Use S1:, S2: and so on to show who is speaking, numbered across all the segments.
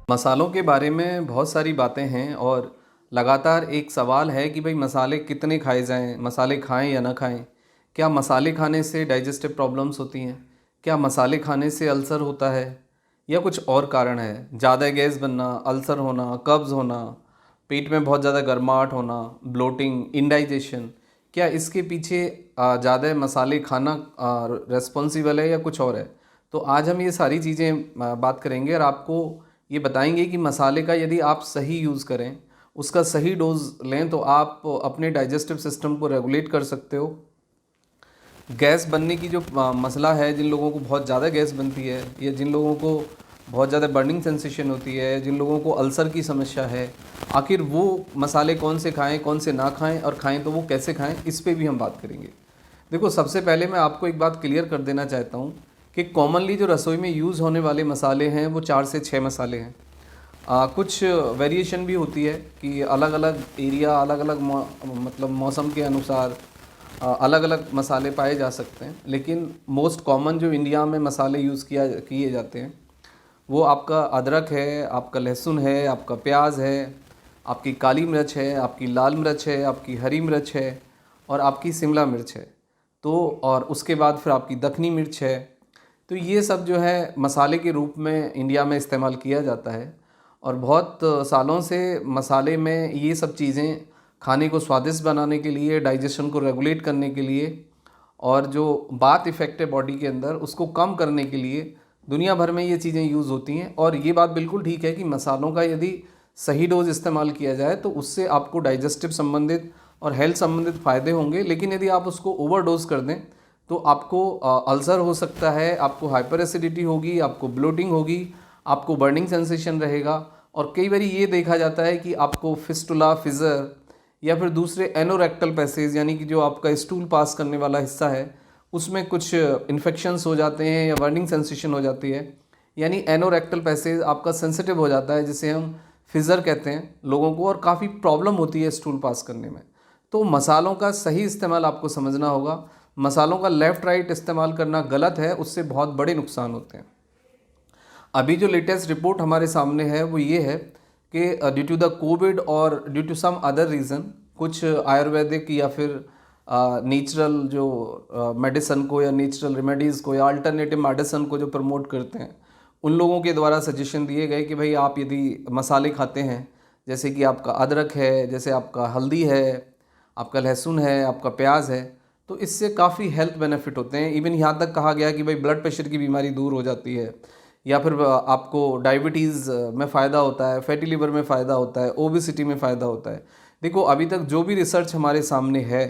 S1: मसालों के बारे में बहुत सारी बातें हैं और लगातार एक सवाल है कि भाई मसाले कितने खाए जाएं, मसाले खाएं या ना खाएं। क्या मसाले खाने से डाइजेस्टिव प्रॉब्लम्स होती हैं? क्या मसाले खाने से अल्सर होता है या कुछ और कारण है? ज़्यादा गैस बनना, अल्सर होना, कब्ज़ होना, पेट में बहुत ज़्यादा गर्माहट होना, ब्लोटिंग, इंडाइजेशन, क्या इसके पीछे ज़्यादा मसाले खाना रेस्पॉन्सिबल है या कुछ और है? तो आज हम ये सारी चीज़ें बात करेंगे और आपको ये बताएंगे कि मसाले का यदि आप सही यूज़ करें, उसका सही डोज लें, तो आप अपने डाइजेस्टिव सिस्टम को रेगुलेट कर सकते हो। गैस बनने की जो मसला है, जिन लोगों को बहुत ज़्यादा गैस बनती है या जिन लोगों को बहुत ज़्यादा बर्निंग सेंसेशन होती है, जिन लोगों को अल्सर की समस्या है, आखिर वो मसाले कौन से खाएं, कौन से ना खाएं, और खाएं तो वो कैसे खाएं, इस पे भी हम बात करेंगे। देखो, सबसे पहले मैं आपको एक बात क्लियर कर देना चाहता हूँ कि कॉमनली जो रसोई में यूज़ होने वाले मसाले हैं वो 4 से 6 मसाले हैं। कुछ वेरिएशन भी होती है कि अलग अलग एरिया, अलग अलग मतलब मौसम के अनुसार अलग अलग मसाले पाए जा सकते हैं, लेकिन मोस्ट कॉमन जो इंडिया में मसाले यूज़ किए जाते हैं वो आपका अदरक है, आपका लहसुन है, आपका प्याज है, आपकी काली मिर्च है, आपकी लाल मिर्च है, आपकी हरी मिर्च है और आपकी शिमला मिर्च है। तो और उसके बाद फिर आपकी दखनी मिर्च है। तो ये सब जो है मसाले के रूप में इंडिया में इस्तेमाल किया जाता है और बहुत सालों से मसाले में ये सब चीज़ें खाने को स्वादिष्ट बनाने के लिए, डाइजेशन को रेगुलेट करने के लिए और जो बात इफ़ेक्ट है बॉडी के अंदर उसको कम करने के लिए दुनिया भर में ये चीज़ें यूज़ होती हैं। और ये बात बिल्कुल ठीक है कि मसालों का यदि सही डोज इस्तेमाल किया जाए तो उससे आपको डाइजेस्टिव संबंधित और हेल्थ संबंधित फ़ायदे होंगे, लेकिन यदि आप उसको ओवर डोज कर दें तो आपको अल्सर हो सकता है, आपको हाइपर एसिडिटी होगी, आपको ब्लोटिंग होगी, आपको बर्निंग सेंसेशन रहेगा। और कई बार ये देखा जाता है कि आपको फिस्टुला, फिज़र या फिर दूसरे एनोरेक्टल पैसेज, यानी कि जो आपका स्टूल पास करने वाला हिस्सा है उसमें कुछ इन्फेक्शंस हो जाते हैं या बर्निंग सेंसेशन हो जाती है, यानी एनोरेक्टल पैसेज आपका सेंसिटिव हो जाता है, जिसे हम फिज़र कहते हैं लोगों को, और काफ़ी प्रॉब्लम होती है स्टूल पास करने में। तो मसालों का सही इस्तेमाल आपको समझना होगा। मसालों का लेफ़्ट राइट इस्तेमाल करना गलत है, उससे बहुत बड़े नुकसान होते हैं। अभी जो लेटेस्ट रिपोर्ट हमारे सामने है वो ये है कि ड्यू टू द कोविड और due to some other reason, कुछ आयुर्वेदिक या फिर नेचुरल जो मेडिसन को या नेचुरल रेमेडीज़ को या अल्टरनेटिव मेडिसन को जो प्रमोट करते हैं, उन लोगों के द्वारा सजेशन दिए गए कि भाई आप यदि मसाले खाते हैं, जैसे कि आपका अदरक है, जैसे आपका हल्दी है, आपका लहसुन है, आपका प्याज है, तो इससे काफ़ी हेल्थ बेनिफिट होते हैं। इवन यहाँ तक कहा गया कि भाई ब्लड प्रेशर की बीमारी दूर हो जाती है, या फिर आपको डायबिटीज़ में फ़ायदा होता है, फैटी लिवर में फ़ायदा होता है, ओबेसिटी में फ़ायदा होता है। देखो, अभी तक जो भी रिसर्च हमारे सामने है,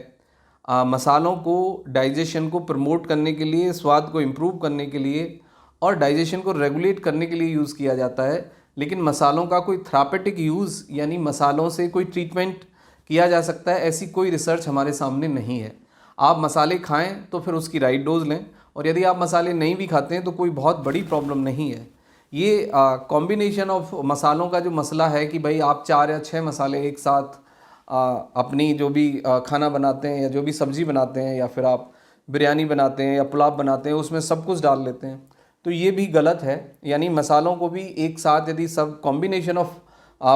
S1: मसालों को डाइजेशन को प्रमोट करने के लिए, स्वाद को इम्प्रूव करने के लिए और डाइजेशन को रेगुलेट करने के लिए यूज़ किया जाता है। लेकिन मसालों का कोई थेरापेटिक यूज़, यानी मसालों से कोई ट्रीटमेंट किया जा सकता है, ऐसी कोई रिसर्च हमारे सामने नहीं है। आप मसाले खाएं तो फिर उसकी राइट डोज लें, और यदि आप मसाले नहीं भी खाते हैं तो कोई बहुत बड़ी प्रॉब्लम नहीं है। ये कॉम्बिनेशन ऑफ मसालों का जो मसला है कि भाई आप 4 या 6 मसाले एक साथ अपनी जो भी खाना बनाते हैं या जो भी सब्ज़ी बनाते हैं या फिर आप बिरयानी बनाते हैं या पुलाव बनाते हैं, उसमें सब कुछ डाल लेते हैं, तो ये भी गलत है। यानी मसालों को भी एक साथ यदि सब कॉम्बिनेशन ऑफ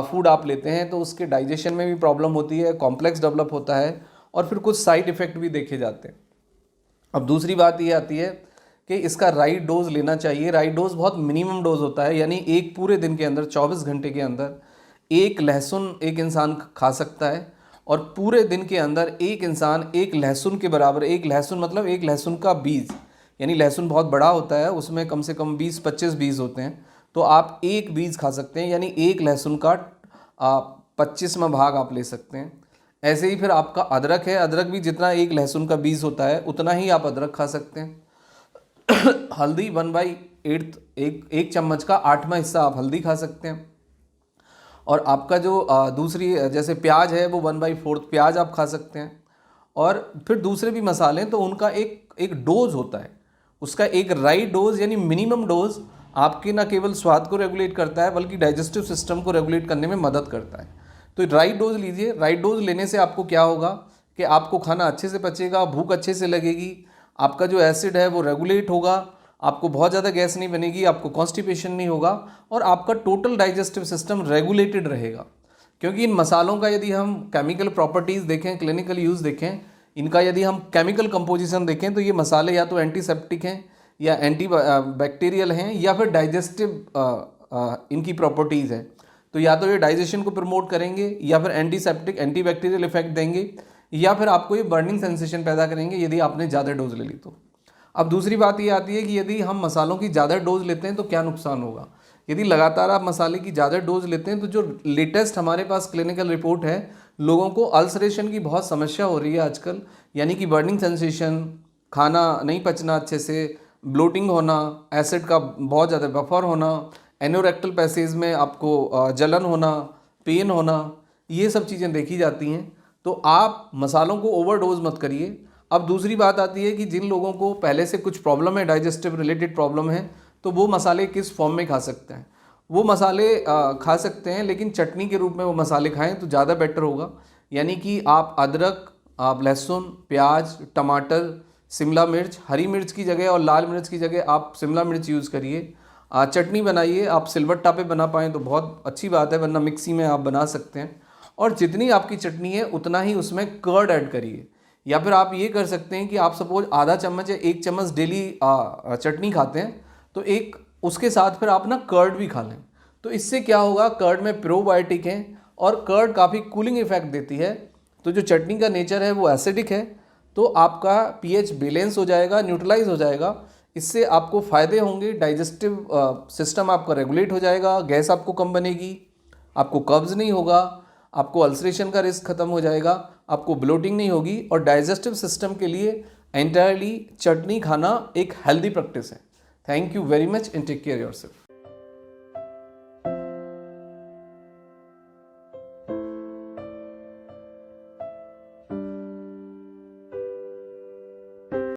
S1: फूड आप लेते हैं तो उसके डाइजेशन में भी प्रॉब्लम होती है, कॉम्प्लेक्स डेवलप होता है और फिर कुछ साइड इफ़ेक्ट भी देखे जाते हैं। अब दूसरी बात ये आती है कि इसका राइट डोज लेना चाहिए। राइट डोज बहुत मिनिमम डोज होता है, यानी एक पूरे दिन के अंदर 24 घंटे के अंदर एक लहसुन एक इंसान खा सकता है, और पूरे दिन के अंदर एक इंसान एक लहसुन के बराबर, एक लहसुन मतलब एक लहसुन का बीज, यानी लहसुन बहुत बड़ा होता है, उसमें कम से कम 20-25 बीज होते हैं, तो आप एक बीज खा सकते हैं, यानी एक लहसुन का 25वां भाग आप ले सकते हैं। ऐसे ही फिर आपका अदरक है, अदरक भी जितना एक लहसुन का बीज होता है उतना ही आप अदरक खा सकते हैं। हल्दी 1/8, एक चम्मच का 8वां हिस्सा आप हल्दी खा सकते हैं। और आपका जो दूसरी जैसे प्याज है वो 1/4 प्याज आप खा सकते हैं। और फिर दूसरे भी मसाले हैं तो उनका एक एक डोज होता है, उसका एक राइट डोज यानी मिनिमम डोज आपके न केवल स्वाद को रेगुलेट करता है बल्कि डाइजेस्टिव सिस्टम को रेगुलेट करने में मदद करता है। तो राइट डोज लीजिए। राइट डोज लेने से आपको क्या होगा कि आपको खाना अच्छे से पचेगा, भूख अच्छे से लगेगी, आपका जो एसिड है वो रेगुलेट होगा, आपको बहुत ज़्यादा गैस नहीं बनेगी, आपको कॉन्स्टिपेशन नहीं होगा और आपका टोटल डाइजेस्टिव सिस्टम रेगुलेटेड रहेगा। क्योंकि इन मसालों का यदि हम केमिकल प्रॉपर्टीज़ देखें, क्लिनिकल यूज़ देखें, इनका यदि हम केमिकल कंपोजिशन देखें तो ये मसाले या तो एंटीसेप्टिक हैं या एंटी बैक्टीरियल हैं या फिर डाइजेस्टिव इनकी प्रॉपर्टीज़ हैं। तो या तो ये डाइजेशन को प्रमोट करेंगे या फिर एंटीसेप्टिक एंटी बैक्टीरियल इफेक्ट देंगे या फिर आपको ये बर्निंग सेंसेशन पैदा करेंगे यदि आपने ज़्यादा डोज ले ली तो। अब दूसरी बात ये आती है कि यदि हम मसालों की ज़्यादा डोज लेते हैं तो क्या नुकसान होगा। यदि लगातार आप मसाले की ज़्यादा डोज लेते हैं तो जो लेटेस्ट हमारे पास क्लिनिकल रिपोर्ट है, लोगों को अल्सरेशन की बहुत समस्या हो रही है आजकल, यानी कि बर्निंग सेंसेशन, खाना नहीं पचना अच्छे से, ब्लोटिंग होना, एसिड का बहुत ज़्यादा बफर होना, एनोरेक्टल पैसेज में आपको जलन होना, पेन होना, ये सब चीज़ें देखी जाती हैं। तो आप मसालों को ओवरडोज मत करिए। अब दूसरी बात आती है कि जिन लोगों को पहले से कुछ प्रॉब्लम है, डाइजेस्टिव रिलेटेड प्रॉब्लम है, तो वो मसाले किस फॉर्म में खा सकते हैं। वो मसाले खा सकते हैं, लेकिन चटनी के रूप में वो मसाले खाएं तो ज़्यादा बेटर होगा। यानी कि आप अदरक, आप लहसुन, प्याज, टमाटर, शिमला मिर्च, हरी मिर्च की जगह और लाल मिर्च की जगह आप शिमला मिर्च यूज़ करिए। चटनी बनाइए, आप सिलबट्टा पे बना पाएँ तो बहुत अच्छी बात है, वरना मिक्सी में आप बना सकते हैं। और जितनी आपकी चटनी है उतना ही उसमें कर्ड ऐड करिए। या फिर आप ये कर सकते हैं कि आप सपोज आधा चम्मच या 1 चम्मच डेली चटनी खाते हैं तो एक उसके साथ फिर आप ना कर्ड भी खा लें। तो इससे क्या होगा, कर्ड में प्रोबायोटिक हैं और कर्ड काफ़ी कूलिंग इफेक्ट देती है। तो जो चटनी का नेचर है वो एसिडिक है, तो आपका पीएच बैलेंस हो जाएगा, न्यूट्रलाइज हो जाएगा। इससे आपको फ़ायदे होंगे, डाइजेस्टिव सिस्टम आपका रेगुलेट हो जाएगा, गैस आपको कम बनेगी, आपको कब्ज़ नहीं होगा, आपको अल्सरेशन का रिस्क खत्म हो जाएगा, आपको ब्लोटिंग नहीं होगी। और डाइजेस्टिव सिस्टम के लिए एंटायरली चटनी खाना एक हेल्दी प्रैक्टिस है। Thank you very much and take care yourself.